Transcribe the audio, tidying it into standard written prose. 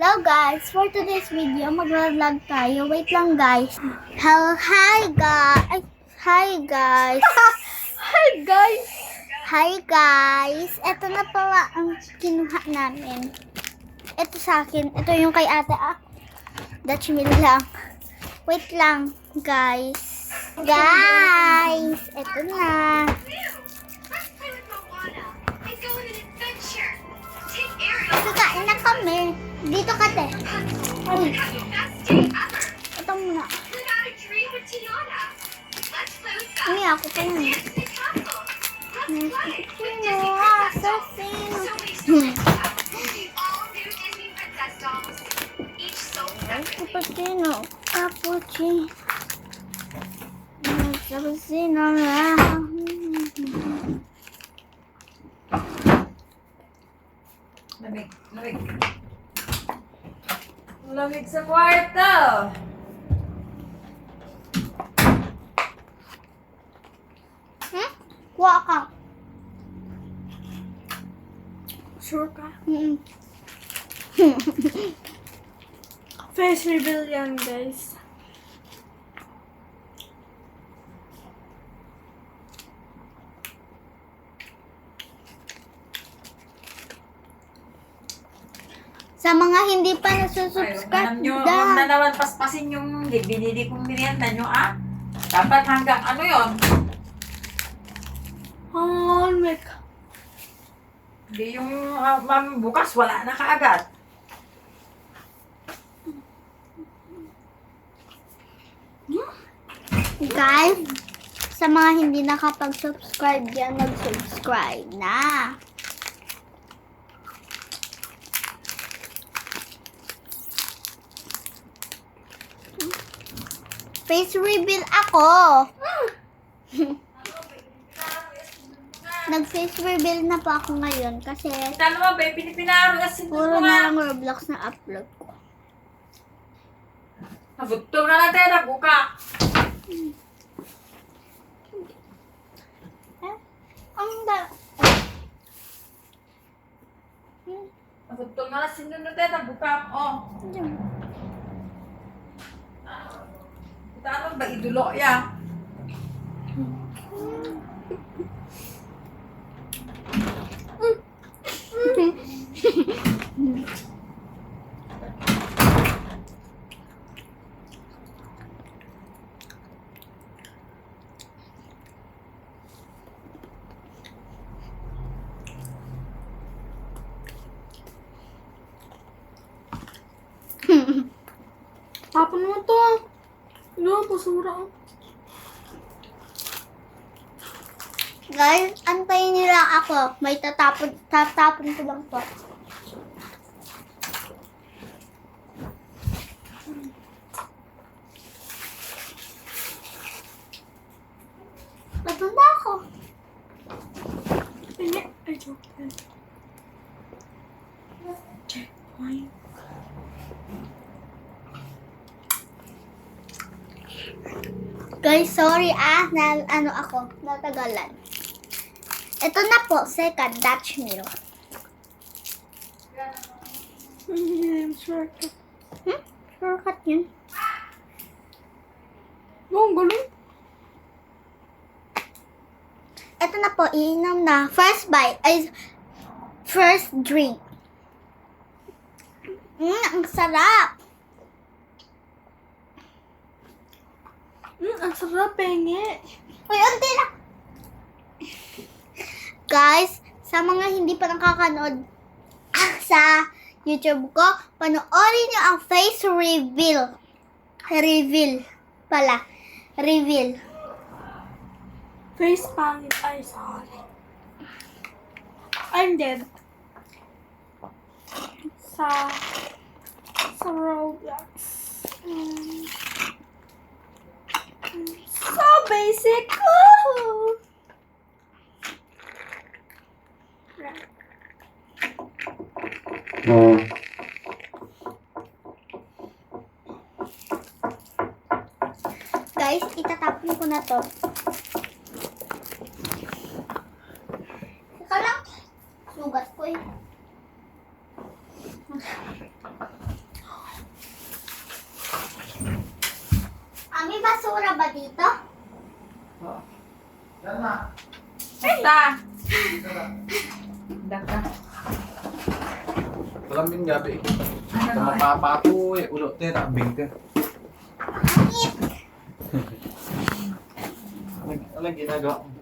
Hello guys, for today's video, mag-vlog tayo. Wait lang guys. Hello, hi guys. Hi guys. Hi guys! Hi guys. Ito na pala ang kinuha namin. Ito sa akin. Ito yung kay ate Dutch meal lang. Wait lang guys. Guys, ito na. Kakain na kami. Dito ka te. Uy. Ito muna. Ini ako pa yun. Cappuccino, assassino. Cappuccino, cappuccino. Assassino na. Lamig sa kwarto! Kuha ka. Sure ka? Face reveal yan, guys. Sa mga hindi pa Ay, nasusubscribe, huwag na naman paspasin yung binili kong merienda nyo, ah. Dapat hanggang ano yon. Make. Hindi yung bukas, wala na kaagad. guys, sa mga hindi nakapag-subscribe dyan, mag-subscribe na. Face reveal ako. Nag-face reveal na po ako ngayon kasi Ano ba, ba, pinipinaro na puro sinunod na nga. lang Roblox na upload ko. Nabutong na natin, nabuka. Ang da... Nabutong na sinunod natin, nabuka. Oh, ano ba, idulo ya? Tapon mo to. No, basura. Guys, antayin niyo lang ako. May tatapon ko lang po. Matunda ako. Hindi. Ay, joke lang. Checkpoint. Guys, sorry na ano ako, natagalan. Ito na po, second Dutch meal. Sure ka. Shortcut yun. Oh, ang galing. Ito na po, iinom na. First bite ay first drink. Ang sarap. Ang sarap, penge. Uy, unti lang. Guys, sa mga hindi pa nakakanood sa YouTube ko, panoorin nyo ang face reveal. Reveal pala. Reveal. Face pangit. Ay, sorry. I'm dead. Sa Roblox. So basic. Woohoo! Guys, itatapon ko na to. Saka lang. Sugat ko eh. basura ba dito? Esta! Daka. Malaming gabi. Ano Sa ba? mapapato eh. Ulo te, nakabing ka. Pangit. Anong ginagawa mo?